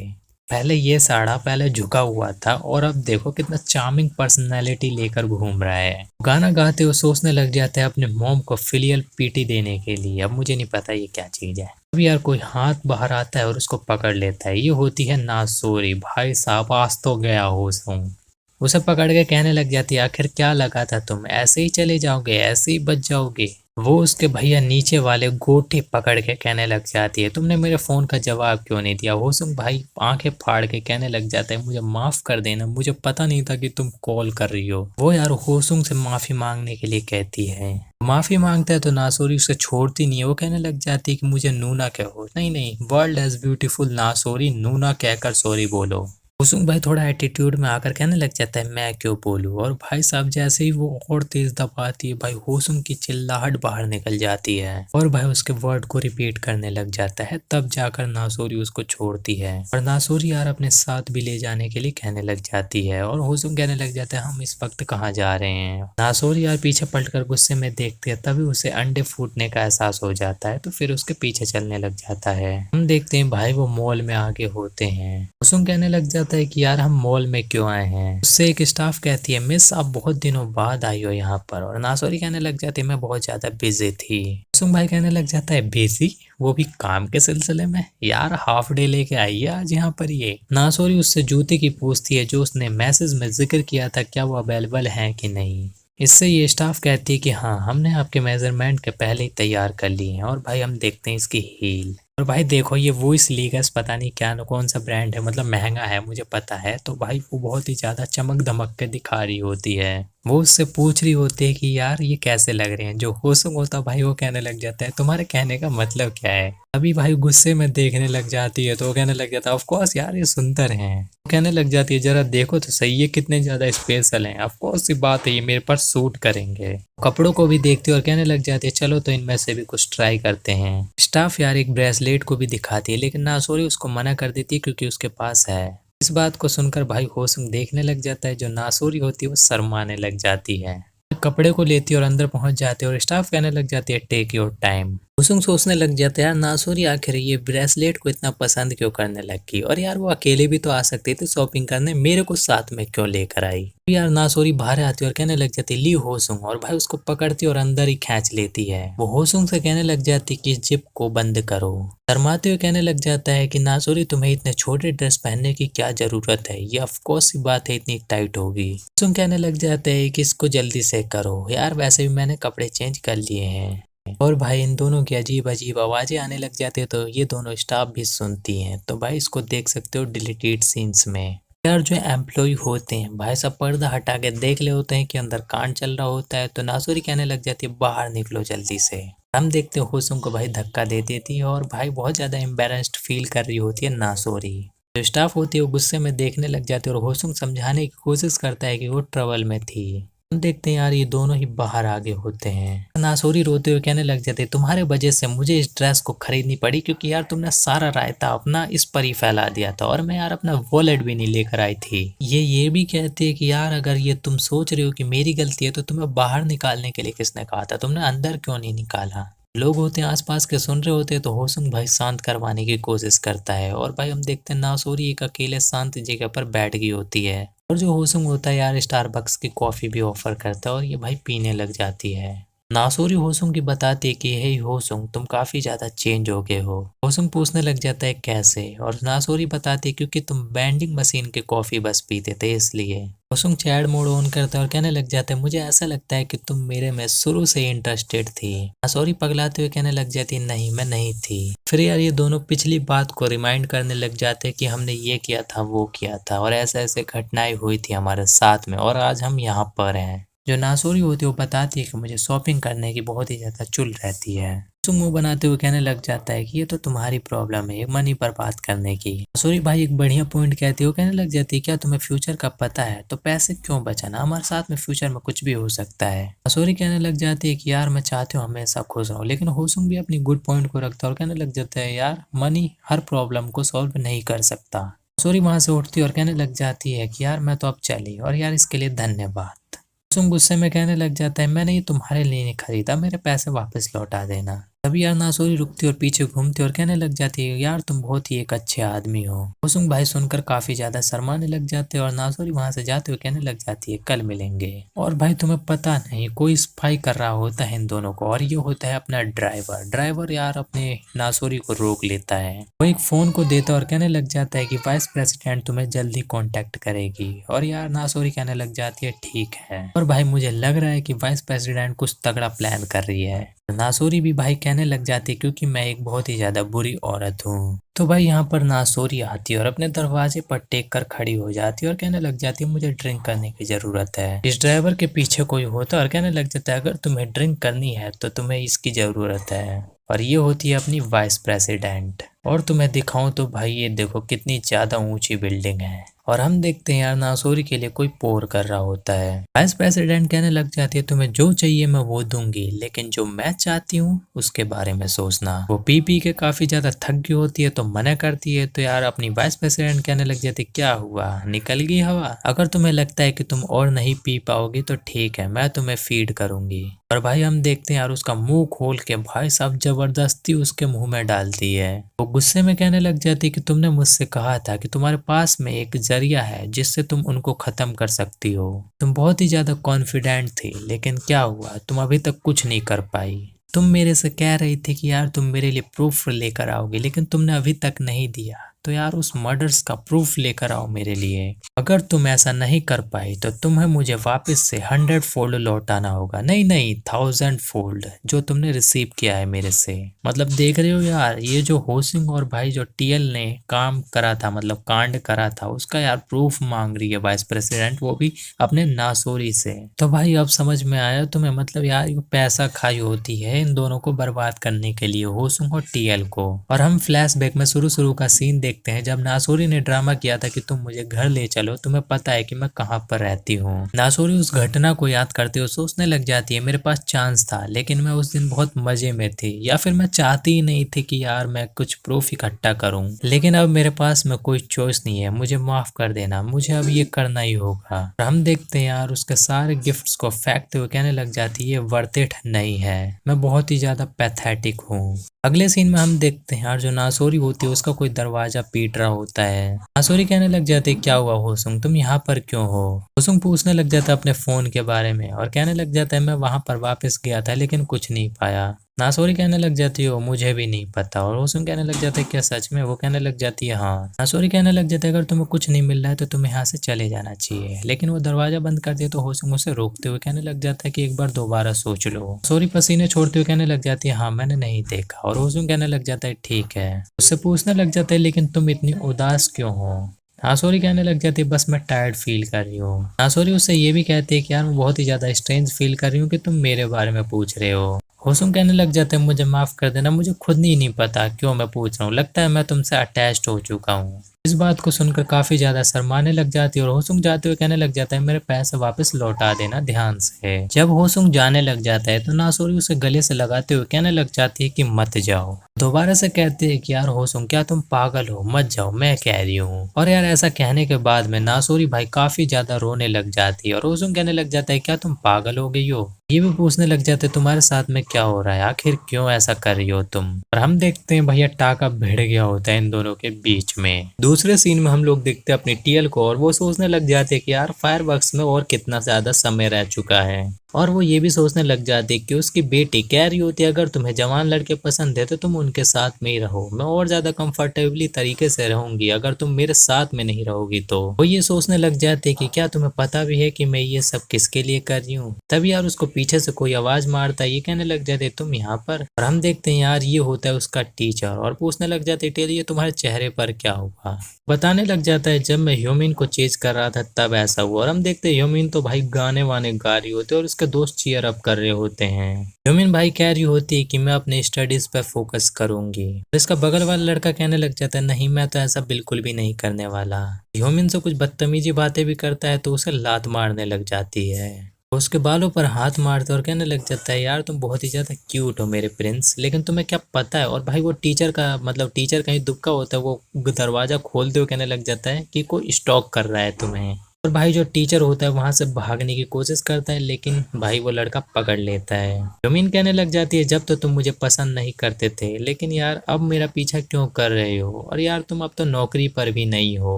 पहले ये साड़ा पहले झुका हुआ था और अब देखो कितना चार्मिंग पर्सनैलिटी लेकर घूम रहा है। गाना गाते हुए सोचने लग जाता है अपने मॉम को फिलियल पीटी देने के लिए। अब मुझे नहीं पता ये क्या चीज है। अब यार कोई हाथ बाहर आता है और उसको पकड़ लेता है। ये होती है नासोरी। भाई साहब आज तो गया होश हूँ। उसे पकड़ के कहने लग जाती है आखिर क्या लगा था तुम ऐसे ही चले जाओगे, ऐसे ही बच जाओगे? वो उसके भैया नीचे वाले गोटे पकड़ के कहने लग जाती है तुमने मेरे फोन का जवाब क्यों नहीं दिया? होसुंग भाई आंखें फाड़ के कहने लग जाता है मुझे माफ कर देना, मुझे पता नहीं था कि तुम कॉल कर रही हो। वो यार होसुंग से माफी मांगने के लिए कहती है। माफी मांगता है तो नासोरी उसे छोड़ती नहीं है। वो कहने लग जाती है कि मुझे नूना कहो। नहीं नहीं, वर्ल्ड एज ब्यूटीफुल नासोरी, नूना कहकर सॉरी बोलो। कुसुम भाई थोड़ा एटीट्यूड में आकर कहने लग जाता है मैं क्यों बोलूं? और भाई साहब जैसे ही वो और तेज दबाती है भाई होसुम की चिल्लाहट बाहर निकल जाती है और भाई उसके वर्ड को रिपीट करने लग जाता है। तब जाकर नासोरी उसको छोड़ती है और नासोरी यार अपने साथ भी ले जाने के लिए कहने लग जाती है और होसुम कहने लग जाता है हम इस वक्त कहाँ जा रहे हैं? नासोरी यार पीछे पलटकर गुस्से में देखती है, तभी उसे अंडे फूटने का एहसास हो जाता है तो फिर उसके पीछे चलने लग जाता है। हम देखते हैं भाई वो मॉल में आगे होते हैं। होसुम कहने लग जाता है कि यार हम मॉल में क्यों आए हैं? उससे एक स्टाफ कहती है मिस आप बहुत दिनों बाद आई हो यहाँ पर। और नासोरी कहने लग जाती है मैं बहुत ज्यादा बिजी थी। कुसुम भाई कहने लग जाता है बिजी? वो भी काम के सिलसिले में? यार हाफ डे लेके आई है आज यहाँ पर ये। नासोरी उससे जूते की पूछती है जो उसने मैसेज में जिक्र किया था क्या वो अवेलेबल है कि नहीं। इससे ये स्टाफ कहती है कि हाँ हमने आपके मेजरमेंट के पहले ही तैयार कर लिए हैं। और भाई हम देखते हैं इसकी हील। और भाई देखो ये वॉइस लीगस पता नहीं क्या कौन सा ब्रांड है, मतलब महंगा है मुझे पता है। तो भाई वो बहुत ही ज्यादा चमक धमक के दिखा रही होती है। वो उससे पूछ रही होती है कि यार ये कैसे लग रहे हैं। जो होसुंग होता भाई वो कहने लग जाता है तुम्हारे कहने का मतलब क्या है? अभी भाई गुस्से में देखने लग जाती है तो वो कहने लग जाता है ऑफ कोर्स यार ये सुंदर हैं। वो कहने लग जाती है जरा देखो तो सही ये कितने ज्यादा स्पेशल हैं, ऑफ कोर्स सी बात है ये मेरे पर सूट करेंगे। कपड़ों को भी देखती है और कहने लग जाती है चलो तो इनमें से भी कुछ ट्राई करते हैं। स्टाफ यार एक ब्रेसलेट को भी दिखाती है लेकिन नासोरी उसको मना कर देती है क्योंकि उसके पास है। इस बात को सुनकर भाई होसुंग देखने लग जाता है। जो नासोरी होती है वो शर्माने लग जाती है। कपड़े को लेती है और अंदर पहुंच जाती है और स्टाफ कहने लग जाती है टेक योर टाइम। कुसुम सोचने लग जाता है यार नासोरी आखिर ये ब्रेसलेट को इतना पसंद क्यों करने लगी, और यार वो अकेले भी तो आ सकती थी शॉपिंग करने, मेरे को साथ में क्यों लेकर आई। यार नासोरी बाहर आती है और कहने लग जाती ली होसुंग, और भाई उसको पकड़ती और अंदर ही खींच लेती है। वो होसुंग से कहने लग जाती कि जिप को बंद करो। शर्माते हुए कहने लग जाता है कि नासोरी तुम्हें इतने छोटे ड्रेस पहनने की क्या जरूरत है, ये ऑफकोर्स सी बात है इतनी टाइट होगी। होसुंग कहने लग जाता है कि इसको जल्दी से करो यार, वैसे भी मैंने कपड़े चेंज कर लिए हैं। और भाई इन दोनों की अजीब अजीब आवाजें आने लग जाती है तो ये दोनों स्टाफ भी सुनती हैं। तो भाई इसको देख सकते हो डिलीटेड सीन्स में। यार जो एम्प्लॉय होते हैं भाई सब पर्दा हटा के देख ले होते हैं कि अंदर कांड चल रहा होता है, तो नासुरी कहने लग जाती है बाहर निकलो जल्दी से। हम देखते हैं होसुंग को भाई धक्का दे देती है और भाई बहुत ज्यादा एम्बेरस्ड फील कर रही होती है नासोरी। जो स्टाफ होती है वो गुस्से में देखने लग जाती है और होसुंग समझाने की कोशिश करता है कि वो ट्रबल में थी। हम देखते हैं यार ये दोनों ही बाहर आगे होते हैं। नासोरी रोते हुए कहने लग जाते तुम्हारे वजह से मुझे इस ड्रेस को खरीदनी पड़ी, क्योंकि यार तुमने सारा रायता अपना इस पर ही फैला दिया था और मैं यार अपना वॉलेट भी नहीं लेकर आई थी। ये भी कहती है कि यार अगर ये तुम सोच रहे हो कि मेरी गलती है तो तुम्हें बाहर निकालने के लिए किसने कहा था, तुमने अंदर क्यों नहीं निकाला। लोग होते हैं आसपास के सुन रहे होते हैं तो होसुंग भाई शांत करवाने की कोशिश करता है और भाई हम देखते हैं नासोरी एक अकेले शांत जगह पर बैठ गई होती है और जो होसुंग होता है यार स्टारबक्स की कॉफी भी ऑफर करता है और ये भाई पीने लग जाती है। नासोरी होसुंग की बताती है कि हे होसुंग तुम काफी ज्यादा चेंज हो गए हो। होसुंग पूछने लग जाता है कैसे, और नासोरी बताती है क्योंकि तुम बैंडिंग मशीन के कॉफी बस पीते थे इसलिए। होसुंग चैट मोड ऑन करता है और कहने लग जाता है मुझे ऐसा लगता है कि तुम मेरे में शुरू से ही इंटरेस्टेड थी। नासोरी पगलाते हुए कहने लग जाती नहीं मैं नहीं थी। फिर यार ये दोनों पिछली बात को रिमाइंड करने लग जाते हैं कि हमने ये किया था वो किया था और ऐसे ऐसे घटनाएं हुई थी हमारे साथ में और आज हम यहाँ पर हैं। जो नासोरी होती है वो बताती है कि मुझे शॉपिंग करने की बहुत ही ज्यादा चुल रहती है। मुंह बनाते हुए कहने लग जाता है कि ये तो तुम्हारी प्रॉब्लम है मनी पर बात करने की। नासोरी भाई एक बढ़िया पॉइंट कहती है, वो कहने लग जाती है क्या तुम्हें फ्यूचर का पता है, तो पैसे क्यों बचाना, हमारे साथ में फ्यूचर में कुछ भी हो सकता है। नासोरी कहने लग जाती है कि यार मैं चाहती हूँ हमेशा खुश रहूं, लेकिन होसुंग भी अपनी गुड पॉइंट को रखता है और कहने लग जाता है यार मनी हर प्रॉब्लम को सॉल्व नहीं कर सकता। नासोरी वहां से उठती है और कहने लग जाती है कि यार मैं तो अब चली और यार इसके लिए धन्यवाद। होसुंग गुस्से में कहने लग जाता है मैंने ये तुम्हारे लिए नहीं खरीदा, मेरे पैसे वापस लौटा देना। तभी यार नासोरी रुकती और पीछे घूमती और कहने लग जाती है यार तुम बहुत ही एक अच्छे आदमी हो। होसुंग भाई सुनकर काफी ज्यादा शर्माने लग जाते हैं और नासोरी वहां से जाते हुए कहने लग जाती है कल मिलेंगे। और भाई तुम्हें पता नहीं कोई स्पाई कर रहा होता है इन दोनों को, और ये होता है अपना ड्राइवर यार अपने नासोरी को रोक लेता है। वो एक फोन को देता और कहने लग जाता है कि वाइस प्रेसिडेंट तुम्हें जल्दी कांटेक्ट करेगी, और यार नासोरी कहने लग जाती है ठीक है। और भाई मुझे लग रहा है कि वाइस प्रेसिडेंट कुछ तगड़ा प्लान कर रही है। नासोरी भी भाई कहने लग जाती है क्योंकि मैं एक बहुत ही ज्यादा बुरी औरत हूँ। तो भाई यहाँ पर नासोरी आती है और अपने दरवाजे पर टेक कर खड़ी हो जाती है और कहने लग जाती है मुझे ड्रिंक करने की जरूरत है। इस ड्राइवर के पीछे कोई होता है और कहने लग जाता है अगर तुम्हें ड्रिंक करनी है तो तुम्हें इसकी जरूरत है, और ये होती है अपनी वाइस प्रेसिडेंट। और तुम्हें दिखाऊं तो भाई ये देखो कितनी ज्यादा ऊंची बिल्डिंग है, और हम देखते हैं यार नासोरी के लिए कोई पोर कर रहा होता है। वाइस प्रेसिडेंट कहने लग जाती है तुम्हें जो चाहिए मैं वो दूंगी, लेकिन जो मैं चाहती हूँ उसके बारे में सोचना। वो पी पी के काफी ज्यादा थक गई होती है तो मना करती है। तो यार अपनी वाइस प्रेसिडेंट कहने लग जाती क्या हुआ निकल गई हवा, अगर तुम्हें लगता है कि तुम और नहीं पी पाओगी तो ठीक है मैं तुम्हें फीड करूंगी। और भाई हम देखते हैं यार उसका मुंह खोल के भाई साहब जबरदस्ती उसके मुंह में डालती है। वो गुस्से में कहने लग जाती है कि तुमने मुझसे कहा था कि तुम्हारे पास में एक जरिया है जिससे तुम उनको खत्म कर सकती हो। तुम बहुत ही ज्यादा कॉन्फिडेंट थी, लेकिन क्या हुआ तुम अभी तक कुछ नहीं कर पाई। तुम मेरे से कह रही थी कि यार तुम मेरे लिए प्रूफ लेकर आओगे, लेकिन तुमने अभी तक नहीं दिया। तो यार उस मर्डर्स का प्रूफ लेकर आओ मेरे लिए। अगर तुम ऐसा नहीं कर पाई तो तुम्हें मुझे वापस से 100 फोल्ड लौटाना होगा, नहीं नहीं 1000 फोल्ड जो तुमने रिसीव किया है मेरे से। मतलब देख रहे हो यार ये जो होसिंग और भाई जो टीएल ने काम करा था मतलब कांड करा था उसका यार प्रूफ मांग रही है वाइस प्रेसिडेंट, वो भी अपने नासोरी से। तो भाई अब समझ में आया तुम्हें, मतलब यार ये पैसा खाई होती है इन दोनों को बर्बाद करने के लिए होसिंग और टीएल को। और हम फ्लैशबैक में शुरू का सीन देखते हैं जब नासोरी ने ड्रामा किया था कि तुम मुझे घर ले चलो, तुम्हें पता है कि मैं कहाँ पर रहती हूँ। नासोरी उस घटना को याद करते हुए सोचने लग जाती है मेरे पास चांस था, लेकिन मैं उस दिन बहुत मजे में थी, या फिर मैं चाहती ही नहीं थी कि यार मैं कुछ प्रूफ इकट्ठा करूं, लेकिन अब मेरे पास में कोई चॉइस नहीं है, मुझे माफ कर देना, मुझे अब ये करना ही होगा। और हम देखते हैं यार उसके सारे गिफ्ट्स को फेंकते हुए कहने लग जाती है ये वर्थ इट नहीं है, मैं बहुत ही ज्यादा पैथेटिक हूँ। अगले सीन में हम देखते हैं यार जो नासोरी होती है उसका कोई दरवाजा पीट रहा होता है। नासोरी कहने लग जाते है क्या हुआ होसुंग, तुम यहाँ पर क्यों हो। होसुंग पूछने लग जाता है अपने फोन के बारे में और कहने लग जाता है मैं वहां पर वापस गया था लेकिन कुछ नहीं पाया। नासोरी कहने लग जाती हो मुझे भी नहीं पता, और होसुंग कहने लग जाता है क्या सच में। वो कहने लग जाती है हाँ। नासोरी कहने लग जाता है अगर तुम्हें कुछ नहीं मिल रहा है तो तुम्हें यहाँ से चले जाना चाहिए, लेकिन वो दरवाजा बंद कर दिया तो होसुंग उसे रोकते हुए कहने लग जाता है कि एक बार दोबारा सोच लो। नासोरी पसीने छोड़ते हुए कहने लग जाती है हाँ मैंने नहीं देखा, और होसुंग कहने लग जाता है ठीक है। उससे पूछने लग जाता है लेकिन तुम इतनी उदास क्यों हो। नासोरी कहने लग जाती है बस मैं टायर्ड फील कर रही हूँ। नासोरी उससे ये भी कहती है कि यार मैं बहुत ही ज्यादा स्ट्रेंज फील कर रही हूँ कि तुम मेरे बारे में पूछ रहे हो। होसुंग कहने लग जाते हैं मुझे माफ कर देना, मुझे खुद ही नहीं पता क्यों मैं पूछ रहा हूँ, लगता है मैं तुमसे अटैच्ड हो चुका हूँ। इस बात को सुनकर काफी ज्यादा शर्माने लग जाती है और होसुंग जाते हुए कहने लग जाता है मेरे पैसे वापस लौटा देना ध्यान से। जब होसुंग जाने लग जाता है तो नासोरी उसे गले से लगाते हुए कहने लग जाती है कि मत जाओ। दोबारा से कहते हैं कि यार होसुंग क्या तुम पागल हो, मत जाओ मैं कह रही हूँ। और यार ऐसा कहने के बाद में नासोरी भाई काफी ज्यादा रोने लग जाती है और होसुंग कहने लग जाता है क्या तुम पागल हो गई हो। ये भी पूछने लग जाते तुम्हारे साथ में क्या हो रहा है, आखिर क्यों ऐसा कर रही हो तुम। और हम देखते हैं भैया टाका भिड़ गया होता है इन दोनों के बीच में। दूसरे सीन में हम लोग देखते हैं अपनी टीएल को और वो सोचने लग जाते हैं कि यार फायरवर्क्स में और कितना ज्यादा समय रह चुका है, और वो ये भी सोचने लग जाती कि उसकी बेटी कह रही होती है अगर तुम्हें जवान लड़के पसंद है तो तुम उनके साथ में ही रहो, मैं और ज्यादा कंफर्टेबली तरीके से रहूंगी अगर तुम मेरे साथ में नहीं रहोगी तो। वो ये सोचने लग जाते कि क्या तुम्हें पता भी है कि मैं ये सब किसके लिए कर रही हूँ। तभी यार उसको पीछे से कोई आवाज मारता है, ये कहने लग जाते तुम यहाँ पर। और हम देखते हैं यार ये होता है उसका टीचर और पूछने लग जाते टेल ये तुम्हारे चेहरे पर क्या हुआ। बताने लग जाता है जब मैं ह्यूमिन को चेज कर रहा था तब ऐसा हुआ। और हम देखते हैं ह्यूमिन तो भाई गाने वाने गा रही होते और उसके दोस्त चीयर अप कर रहे होते हैं। ह्यूमिन भाई कह रही होती है कि मैं अपने स्टडीज पर फोकस करूंगी। इसका बगल वाला लड़का कहने लग जाता है नहीं मैं तो ऐसा बिल्कुल भी नहीं करने वाला। ह्यूमिन से कुछ बदतमीजी बातें भी करता है तो उसे लात मारने लग जाती है। उसके बालों पर हाथ मारते और कहने लग जाता है यार तुम बहुत ही ज्यादा क्यूट हो मेरे प्रिंस, लेकिन तुम्हें क्या पता है। और भाई वो टीचर का मतलब टीचर कहीं दुबका होता है, वो दरवाजा खोलते हुए कहने लग जाता है कि कोई स्टॉक कर रहा है तुम्हें। और भाई जो टीचर होता है वहां से भागने की कोशिश करता है लेकिन भाई वो लड़का पकड़ लेता है। जमीन कहने लग जाती है जब तो तुम मुझे पसंद नहीं करते थे लेकिन यार अब मेरा पीछा क्यों कर रहे हो, और यार तुम अब तो नौकरी पर भी नहीं हो।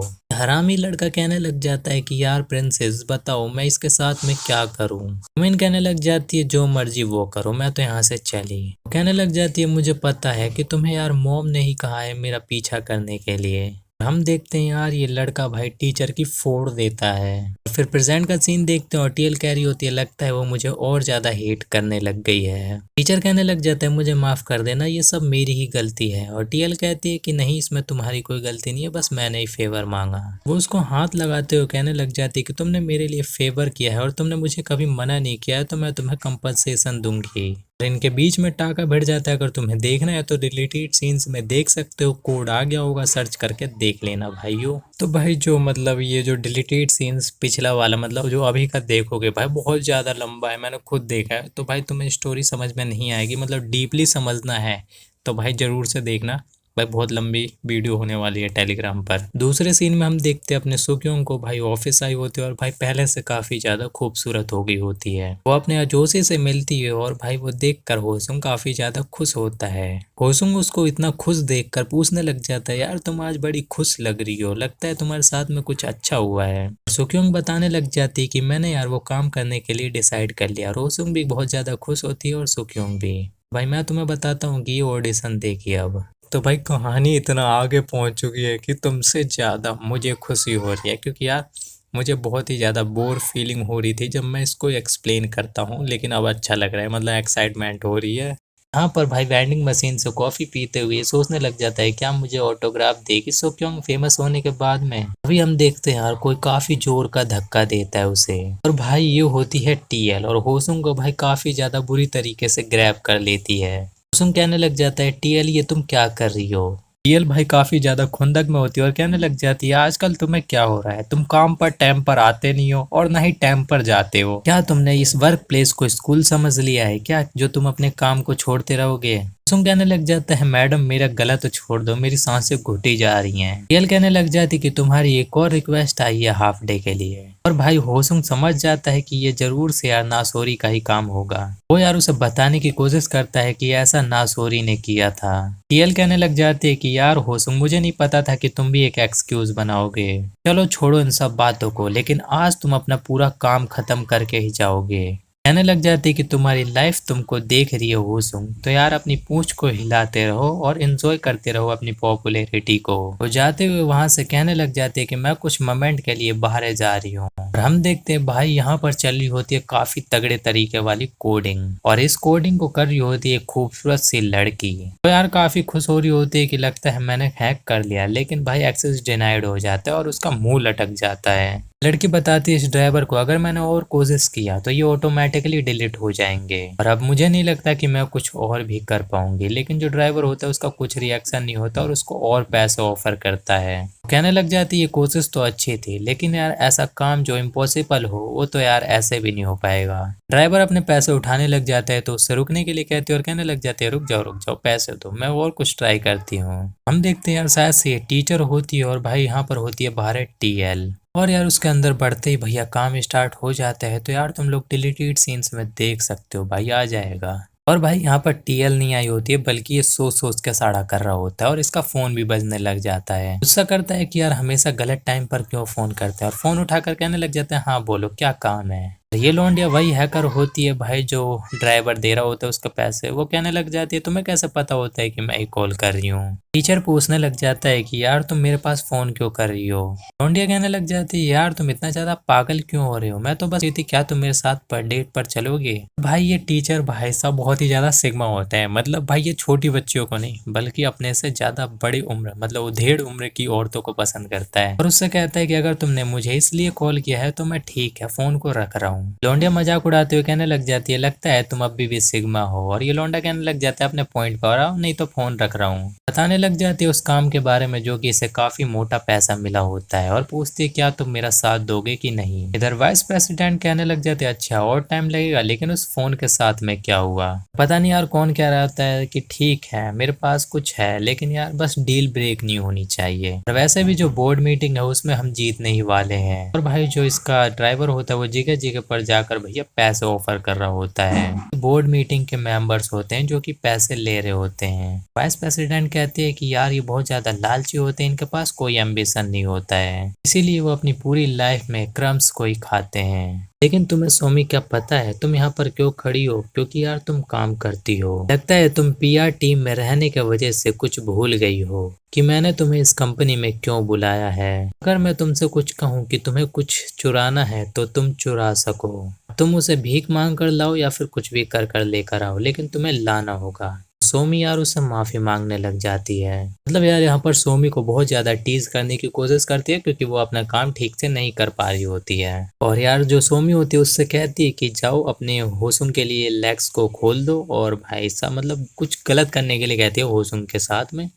हरामी लड़का कहने लग जाता है कि यार प्रिंसेस बताओ मैं इसके साथ में क्या करूं। जमीन कहने लग जाती है जो मर्जी वो करो, मैं तो यहाँ से चली। कहने लग जाती है मुझे पता है कि तुम्हें यार मॉम ने ही कहा है मेरा पीछा करने के लिए। हम देखते हैं यार ये लड़का भाई टीचर की फोड़ देता है। फिर प्रेजेंट का सीन देखते हैं और टीएल कह रही होती है लगता है वो मुझे और ज्यादा हेट करने लग गई है। टीचर कहने लग जाता है मुझे माफ कर देना ये सब मेरी ही गलती है, और टीएल कहती है कि नहीं इसमें तुम्हारी कोई गलती नहीं है, बस मैंने ही फेवर मांगा। वो उसको हाथ लगाते हुए कहने लग जाती है कि तुमने मेरे लिए फेवर किया है और तुमने मुझे कभी मना नहीं किया है तो मैं तुम्हें कंपनसेशन दूंगी। इनके बीच में टाका भिड़ जाता है। अगर तुम्हें देखना है तो डिलीटेड सीन्स में देख सकते हो, कोड आ गया होगा, सर्च करके देख लेना भाइयों। तो भाई जो मतलब ये जो डिलीटेड सीन्स पिछला वाला मतलब जो अभी का देखोगे भाई बहुत ज़्यादा लंबा है, मैंने खुद देखा है, तो भाई तुम्हें स्टोरी समझ में नहीं आएगी, मतलब डीपली समझना है तो भाई ज़रूर से देखना भाई, बहुत लंबी वीडियो होने वाली है टेलीग्राम पर। दूसरे सीन में हम देखते हैं अपने सुक्योंग को, भाई ऑफिस आई होती है और भाई पहले से काफी ज्यादा खूबसूरत हो गई होती है। वो अपने अजोसे से मिलती है और भाई वो देखकर होसुंग काफी ज्यादा खुश होता है। होसुंग उसको इतना खुश देखकर पूछने लग जाता है यार तुम आज बड़ी खुश लग रही हो, लगता है तुम्हारे साथ में कुछ अच्छा हुआ है। सुक्योंग बताने लग जाती है कि मैंने यार वो काम करने के लिए डिसाइड कर लिया। होसुंग भी बहुत ज्यादा खुश होती है और सुक्योंग भी। भाई मैं तुम्हें बताता हूँ कि ये ऑडिशन देखिए अब। तो भाई कहानी इतना आगे पहुंच चुकी है कि तुमसे ज़्यादा मुझे खुशी हो रही है, क्योंकि यार मुझे बहुत ही ज़्यादा बोर फीलिंग हो रही थी जब मैं इसको एक्सप्लेन करता हूँ, लेकिन अब अच्छा लग रहा है, मतलब एक्साइटमेंट हो रही है। यहाँ पर भाई वेंडिंग मशीन से कॉफ़ी पीते हुए सोचने लग जाता है क्या मुझे ऑटोग्राफ देगी सुक्योंग फेमस होने के बाद में। अभी हम देखते हैं यार कोई काफ़ी जोर का धक्का देता है उसे, और भाई ये होती है टीएल, और होसुंग को भाई काफ़ी ज़्यादा बुरी तरीके से ग्रैब कर लेती है। होसुंग कहने लग जाता है टीएल ये तुम क्या कर रही हो। टीएल भाई काफी ज्यादा खुंदक में होती है और कहने लग जाती है आजकल तुम्हें क्या हो रहा है, तुम काम पर टाइम पर आते नहीं हो और ना ही टाइम पर जाते हो। क्या तुमने इस वर्क प्लेस को स्कूल समझ लिया है क्या, जो तुम अपने काम को छोड़ते रहोगे। कुसुम कहने लग जाता है मैडम मेरा गला तो छोड़ दो, मेरी सांसें घुटी जा रही हैं। टीएल कहने लग जाती कि तुम्हारी एक और रिक्वेस्ट आई है हाफ डे के लिए। और भाई होसुंग समझ जाता है कि ये जरूर से यार नासोरी का ही काम होगा। वो यार उसे बताने की कोशिश करता है कि ऐसा नासोरी ने किया था। टीएल कहने लग जाती है कि यार होसुंग मुझे नहीं पता था कि तुम भी एक एक्सक्यूज बनाओगे। चलो छोड़ो इन सब बातों को, लेकिन आज तुम अपना पूरा काम खत्म करके ही जाओगे। कहने लग जाती है कि तुम्हारी लाइफ तुमको देख रही है होसुंग, तो यार अपनी पूंछ को हिलाते रहो और एंजॉय करते रहो अपनी पॉपुलैरिटी को। वो जाते हुए वहां से कहने लग जाते हैं कि मैं कुछ मोमेंट के लिए बाहर जा रही हूँ। और हम देखते हैं भाई यहाँ पर चल रही होती है काफी तगड़े तरीके वाली कोडिंग, और इस कोडिंग को कर रही होती है एक खूबसूरत सी लड़की। तो यार काफी खुश हो रही होती है कि लगता है मैंने हैक कर लिया, लेकिन भाई एक्सेस डिनाइड हो जाता है और उसका मुंह लटक जाता है। लड़की बताती है इस ड्राइवर को अगर मैंने और कोशिश किया तो ये ऑटोमेटिकली डिलीट हो जाएंगे और अब मुझे नहीं लगता कि मैं कुछ और भी कर पाऊंगी। लेकिन जो ड्राइवर होता है उसका कुछ रिएक्शन नहीं होता और उसको और पैसे ऑफर करता है। कहने लग जाती ये कोशिश तो अच्छी थी, लेकिन यार ऐसा काम जो इम्पॉसिबल हो वो तो यार ऐसे भी नहीं हो पाएगा। ड्राइवर अपने पैसे उठाने लग जाता है तो उससे रुकने के लिए कहती है और कहने लग जाते हैं रुक जाओ पैसे दो, मैं और कुछ ट्राई करती हूँ। हम देखते हैं यार शायद से ये टीचर होती है और भाई यहाँ पर होती है बाहर टीएल। और यार उसके अंदर बढ़ते ही भैया काम स्टार्ट हो जाता है, तो यार तुम लोग डिलीटेड सीन्स में देख सकते हो भाई आ जाएगा। और भाई यहाँ पर टीएल नहीं आई होती है बल्कि ये सोच सोच के साड़ा कर रहा होता है और इसका फोन भी बजने लग जाता है। गुस्सा करता है कि यार हमेशा गलत टाइम पर क्यों फोन करता है और फोन उठाकर कहने लग जाता है हाँ बोलो क्या काम है। ये लौंडिया वही हैकर होती है भाई जो ड्राइवर दे रहा होता है उसके पैसे। वो कहने लग जाती है तुम्हें कैसे पता होता है कि मैं ही कॉल कर रही हूँ। टीचर पूछने लग जाता है कि यार तुम मेरे पास फोन क्यों कर रही हो। लौंडिया कहने लग जाती है यार तुम इतना ज्यादा पागल क्यों हो रहे हो, मैं तो बस ये थी क्या तुम मेरे साथ पर डेट पर चलोगे। भाई ये टीचर भाई साहब बहुत ही ज्यादा सिग्मा होता है, मतलब भाई ये छोटी बच्चियों को नहीं बल्कि अपने से ज्यादा बड़ी उम्र मतलब उधेड़ उम्र की औरतों को पसंद करता है। और उससे कहता है कि अगर तुमने मुझे इसलिए कॉल किया है तो मैं ठीक है फोन को रख रहा हूँ। लौंडिया मजाक उड़ाते हुए कहने लग जाती है लगता है तुम अभी भी सिग्मा हो। और ये लौंडा कहने लग जाता है अपने पॉइंट पर आओ नहीं तो फोन रख रहा हूँ। बताने लग जाती है उस काम के बारे में जो कि इसे काफी मोटा पैसा मिला होता है और पूछती है क्या तुम मेरा साथ दोगे कि नहीं। इधर वाइस प्रेसिडेंट कहने लग जाते अच्छा और टाइम लगेगा लेकिन उस फोन के साथ में क्या हुआ। पता नहीं यार कौन कह रहा है कि ठीक है मेरे पास कुछ है लेकिन यार बस डील ब्रेक नहीं होनी चाहिए। और वैसे भी जो बोर्ड मीटिंग है उसमें हम जीतने ही वाले हैं। और भाई जो इसका ड्राइवर होता है वो जगह जगह पर जाकर भैया पैसे ऑफर कर रहा होता है। बोर्ड मीटिंग के मेंबर्स होते हैं जो कि पैसे ले रहे होते हैं। वाइस प्रेसिडेंट कहते हैं कि यार ये बहुत ज्यादा लालची होते हैं, इनके पास कोई एम्बिशन नहीं होता है इसीलिए वो अपनी पूरी लाइफ में क्रम्स को ही खाते हैं। लेकिन तुम्हें सोमी क्या पता है तुम यहाँ पर क्यों खड़ी हो, क्योंकि यार तुम काम करती हो। लगता है तुम पीआर टीम में रहने की वजह से कुछ भूल गई हो कि मैंने तुम्हें इस कंपनी में क्यों बुलाया है। अगर मैं तुमसे कुछ कहूँ कि तुम्हें कुछ चुराना है तो तुम चुरा सको, तुम उसे भीख मांग कर लाओ या फिर कुछ भी कर कर लेकर आओ लेकिन तुम्हें लाना होगा। सोमी यार उससे माफी मांगने लग जाती है। मतलब यार यहाँ पर सोमी को बहुत ज्यादा टीज करने की कोशिश करती है क्योंकि वो अपना काम ठीक से नहीं कर पा रही होती है। और यार जो सोमी होती है उससे कहती है कि जाओ अपने होसुंग के लिए लेग्स को खोल दो और भाई साहब मतलब कुछ गलत करने के लिए कहती है होसुंग के साथ में।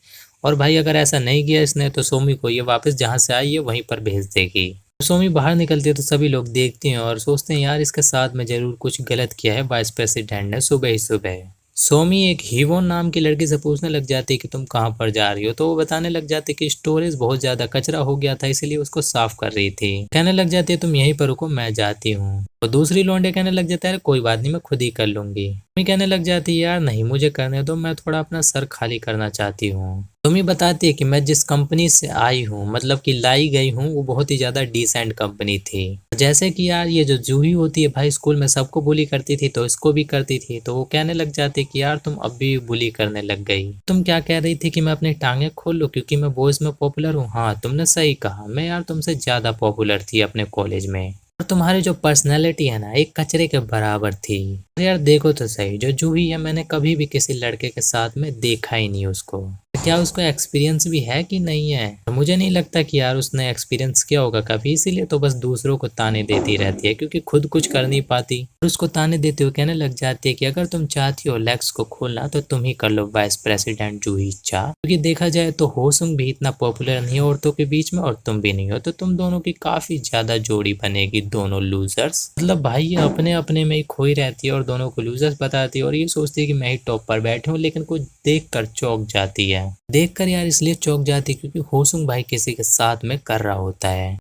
और भाई अगर ऐसा नहीं किया इसने तो सोमी को ये वापस जहाँ से आई है वहीं पर भेज देगी। सोमी बाहर निकलती है तो सभी लोग देखते हैं और सोचते हैं यार इसके साथ में जरूर कुछ गलत किया है वाइस प्रेसिडेंट ने सुबह ही सुबह। सोमी एक हीवोन नाम की लड़की से पूछने लग जाती है कि तुम कहाँ पर जा रही हो, तो वो बताने लग जाती है कि स्टोरेज बहुत ज्यादा कचरा हो गया था इसीलिए उसको साफ कर रही थी। कहने लग जाती है तुम यहीं पर रुको मैं जाती हूँ। तो दूसरी लौंडे कहने लग जाता है कोई बात नहीं मैं खुद ही कर लूंगी। तुम कहने लग जाती है यार नहीं मुझे करने दो, मैं थोड़ा अपना सर खाली करना चाहती हूँ। तुम्हें बताती है कि मैं जिस कंपनी से आई हूँ मतलब कि लाई गई हूँ वो बहुत ही ज्यादा डिसेंट कंपनी थी। जैसे कि यार ये जो जूही होती है भाई स्कूल में सबको बुली करती थी तो इसको भी करती थी। तो वो कहने लग जाती कि यार तुम अब भी बुली करने लग गई। तुम क्या कह रही थी कि मैं अपनी टांगे खोल लूं क्योंकि मैं बॉयज में पॉपुलर हूँ। हाँ तुमने सही कहा, मैं यार तुमसे ज्यादा पॉपुलर थी अपने कॉलेज में और तुम्हारी जो पर्सनैलिटी है ना एक कचरे के बराबर थी। और यार देखो तो सही जो जूही है मैंने कभी भी किसी लड़के के साथ में देखा ही नहीं उसको। क्या उसको एक्सपीरियंस भी है कि नहीं है? मुझे नहीं लगता कि यार उसने एक्सपीरियंस किया होगा कभी, इसीलिए तो बस दूसरों को ताने देती रहती है, क्योंकि खुद कुछ कर नहीं पाती और उसको ताने देते हुए कहने लग जाती है कि अगर तुम चाहती हो लेग्स को खोलना तो तुम ही कर लो वाइस प्रेसिडेंट जूही चाह। क्योंकि देखा जाए तो होसुंग भी इतना पॉपुलर नहीं है औरतों के बीच में और तुम भी नहीं हो, तो तुम दोनों की काफी ज्यादा जोड़ी बनेगी, दोनों लूजर्स। मतलब भाई ये अपने अपने में ही खोई रहती है और दोनों को लूजर्स बताती है और ये सोचती है कि मैं ही टॉप पर बैठी हूँ, लेकिन कुछ देख कर चौंक जाती है। देखकर यार इसलिए चौंक जाती है क्योंकि होसुंग भाई किसी के साथ में कर रहा होता है।